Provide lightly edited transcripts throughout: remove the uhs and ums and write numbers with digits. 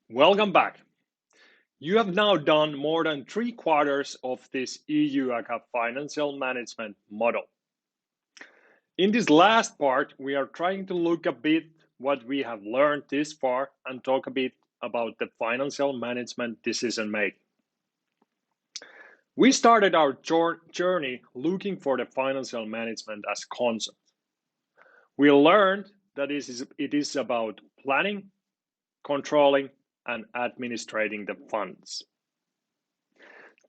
Welcome back. You have now done more than 3/4 of this EU ACA financial management model. In this last part, we are trying to look a bit what we have learned this far and talk a bit about the financial management decision making. We started our journey looking for the financial management as concept. We learned that it is about planning, controlling, and administrating the funds.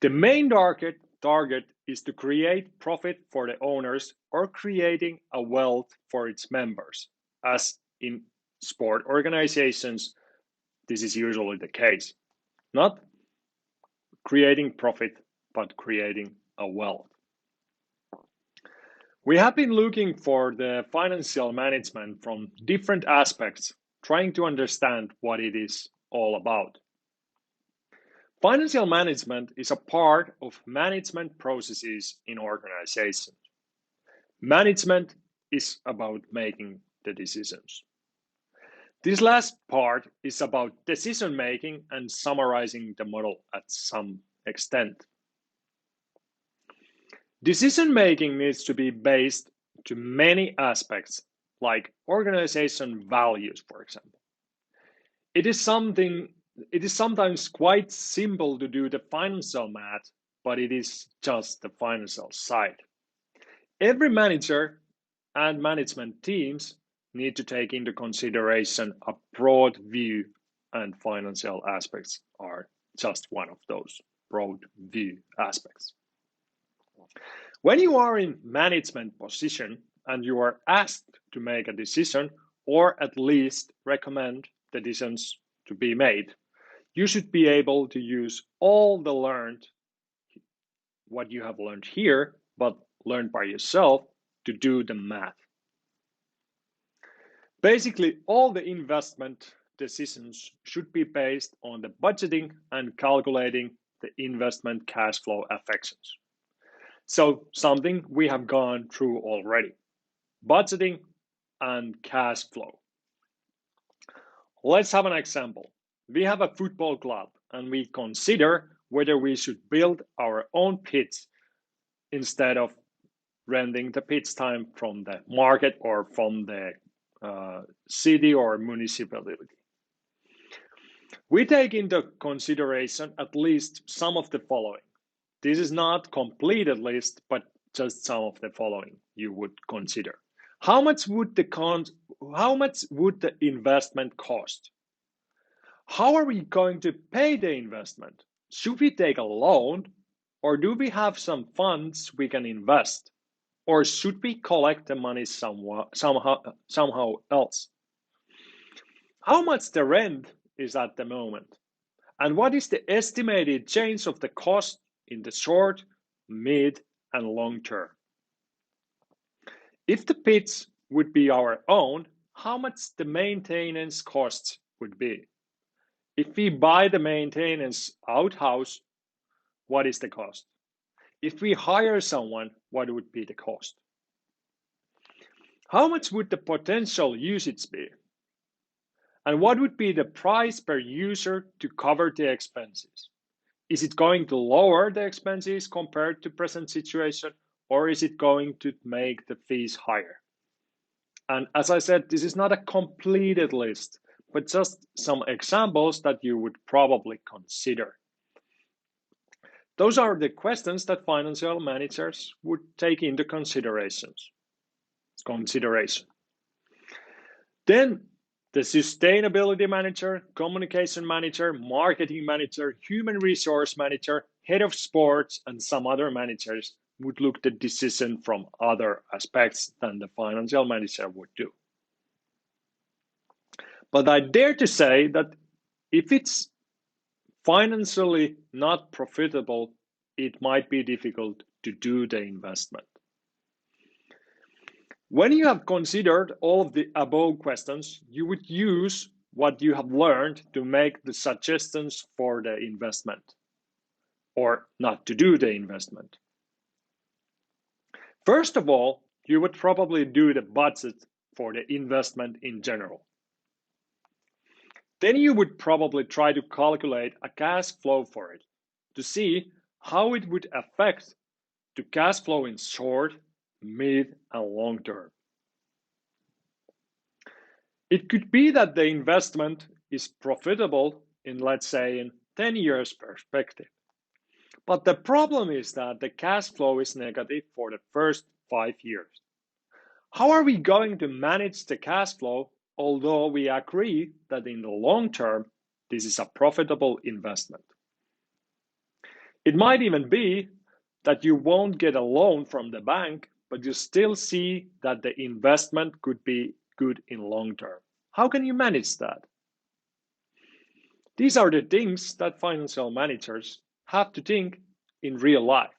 The main target is to create profit for the owners or creating a wealth for its members. As in sport organizations, this is usually the case. Not creating profit, but creating a wealth. We have been looking for the financial management from different aspects, trying to understand what it is all about. Financial management is a part of management processes in organizations. Management is about making the decisions. This last part is about decision making and summarizing the model at some extent. Decision making needs to be based to many aspects, like organization values, for example. It is sometimes quite simple to do the financial math, but it is just the financial side. Every manager and management teams need to take into consideration a broad view, and financial aspects are just one of those broad view aspects. When you are in management position and you are asked to make a decision or at least recommend the decisions to be made, you should be able to use all the what you have learned here, but learned by yourself to do the math. Basically, all the investment decisions should be based on the budgeting and calculating the investment cash flow affections. So something we have gone through already, budgeting and cash flow. Let's have an example. We have a football club and we consider whether we should build our own pitch instead of renting the pitch time from the market or from the city or municipality. We take into consideration at least some of the following. This is not completed list, but just some of the following you would consider. How much would the investment cost? How are we going to pay the investment? Should we take a loan, or do we have some funds we can invest? Or should we collect the money somehow else? How much the rent is at the moment? And what is the estimated change of the cost in the short, mid, and long term? If the pitch would be our own, how much the maintenance costs would be? If we buy the maintenance outhouse, what is the cost? If we hire someone, what would be the cost? How much would the potential usage be? And what would be the price per user to cover the expenses? Is it going to lower the expenses compared to present situation, or is it going to make the fees higher? And as I said, this is not a completed list, but just some examples that you would probably consider. Those are the questions that financial managers would take into consideration. Then the sustainability manager, communication manager, marketing manager, human resource manager, head of sports, and some other managers would look at the decision from other aspects than the financial manager would do. But I dare to say that if it's financially not profitable, it might be difficult to do the investment. When you have considered all of the above questions, you would use what you have learned to make the suggestions for the investment or not to do the investment. First of all, you would probably do the budget for the investment in general. Then you would probably try to calculate a cash flow for it to see how it would affect the cash flow in short, mid, and long term. It could be that the investment is profitable in, let's say, in 10 years perspective. But the problem is that the cash flow is negative for the first 5 years. How are we going to manage the cash flow, although we agree that in the long term, this is a profitable investment? It might even be that you won't get a loan from the bank, but you still see that the investment could be good in long term. How can you manage that? These are the things that financial managers have to think in real life.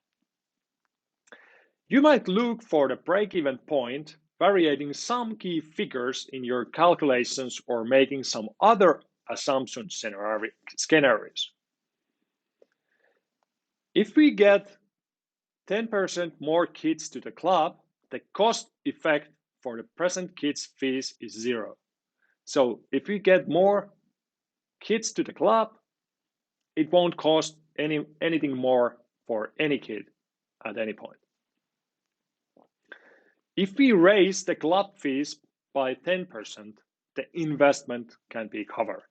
You might look for the break-even point, varying some key figures in your calculations or making some other assumption scenarios. If we get 10% more kids to the club, the cost effect for the present kids' fees is zero. So if we get more kids to the club, it won't cost anything more for any kid at any point. If we raise the club fees by 10%, the investment can be covered.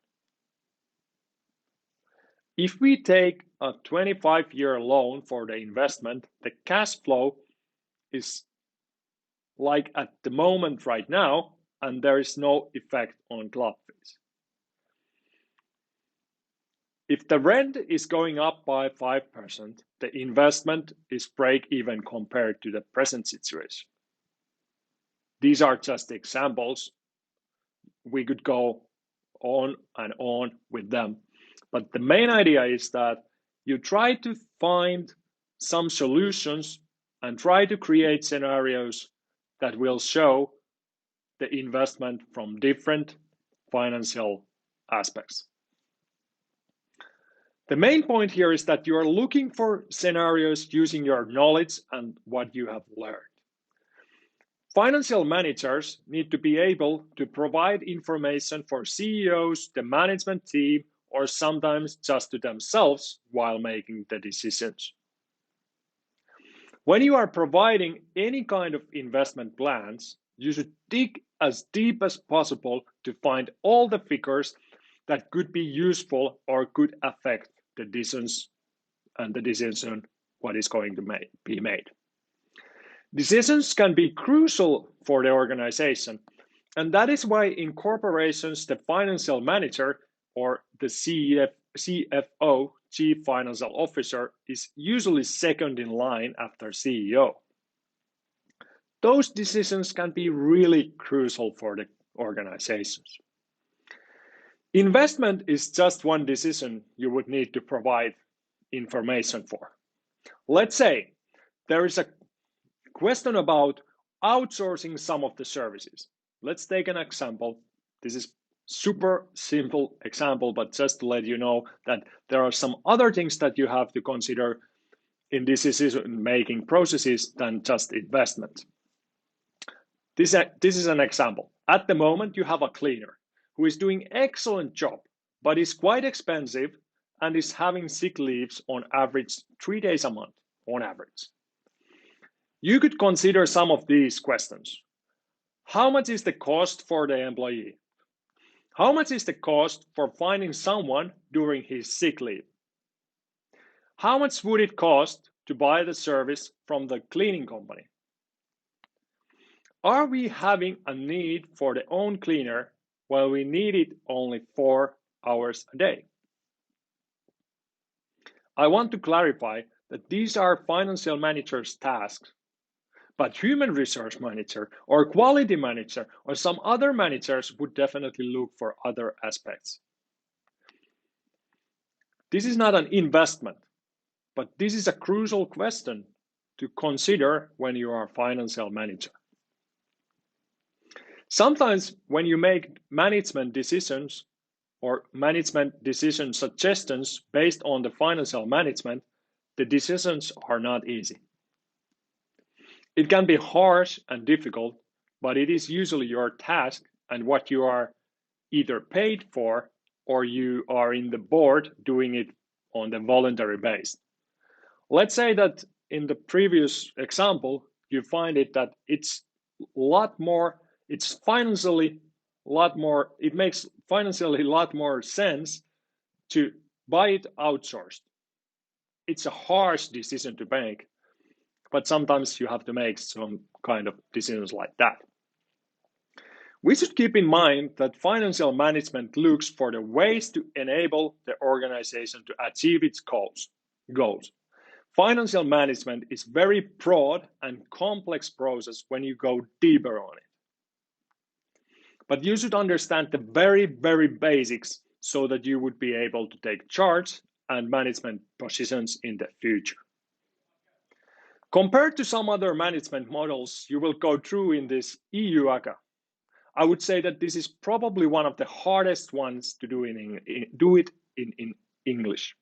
If we take a 25-year loan for the investment, the cash flow is like at the moment right now, and there is no effect on club fees. If the rent is going up by 5%, the investment is break even compared to the present situation. These are just examples. We could go on and on with them. But the main idea is that you try to find some solutions and try to create scenarios that will show the investment from different financial aspects. The main point here is that you are looking for scenarios using your knowledge and what you have learned. Financial managers need to be able to provide information for CEOs, the management team, or sometimes just to themselves while making the decisions. When you are providing any kind of investment plans, you should dig as deep as possible to find all the figures that could be useful or could affect the decisions and the decision what is going to be made. Decisions can be crucial for the organization, and that is why in corporations the financial manager or the CFO, Chief Financial Officer, is usually second in line after CEO. Those decisions can be really crucial for the organizations. Investment is just one decision you would need to provide information for. Let's say there is a question about outsourcing some of the services. Let's take an example. This is super simple example, but just to let you know that there are some other things that you have to consider in this decision-making processes than just investment. This is an example. At the moment, you have a cleaner who is doing excellent job, but is quite expensive and is having sick leaves on average 3 days a month, on average. You could consider some of these questions. How much is the cost for the employee? How much is the cost for finding someone during his sick leave? How much would it cost to buy the service from the cleaning company? Are we having a need for the own cleaner while we need it only 4 hours a day? I want to clarify that these are financial managers' tasks, but human resource manager or quality manager or some other managers would definitely look for other aspects. This is not an investment, but this is a crucial question to consider when you are a financial manager. Sometimes when you make management decisions or management decision suggestions based on the financial management, the decisions are not easy. It can be harsh and difficult, but it is usually your task and what you are either paid for or you are in the board doing it on the voluntary base. Let's say that in the previous example, you find it that it's a lot more, it's financially a lot more, it makes financially a lot more sense to buy it outsourced. It's a harsh decision to make, but sometimes you have to make some kind of decisions like that. We should keep in mind that financial management looks for the ways to enable the organization to achieve its goals. Financial management is very broad and complex process when you go deeper on it. But you should understand the very, very basics so that you would be able to take charge and management positions in the future. Compared to some other management models you will go through in this EU ACA, I would say that this is probably one of the hardest ones to do it in English.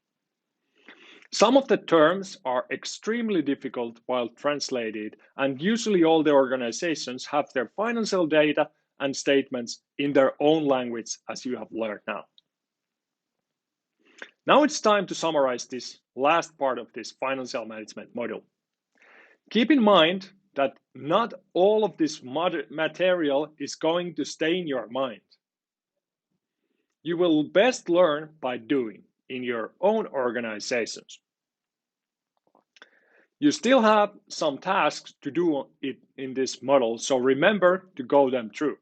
Some of the terms are extremely difficult while translated, and usually all the organizations have their financial data and statements in their own language, as you have learned now. Now it's time to summarize this last part of this financial management module. Keep in mind that not all of this material is going to stay in your mind. You will best learn by doing in your own organizations. You still have some tasks to do it in this model, so remember to go them through.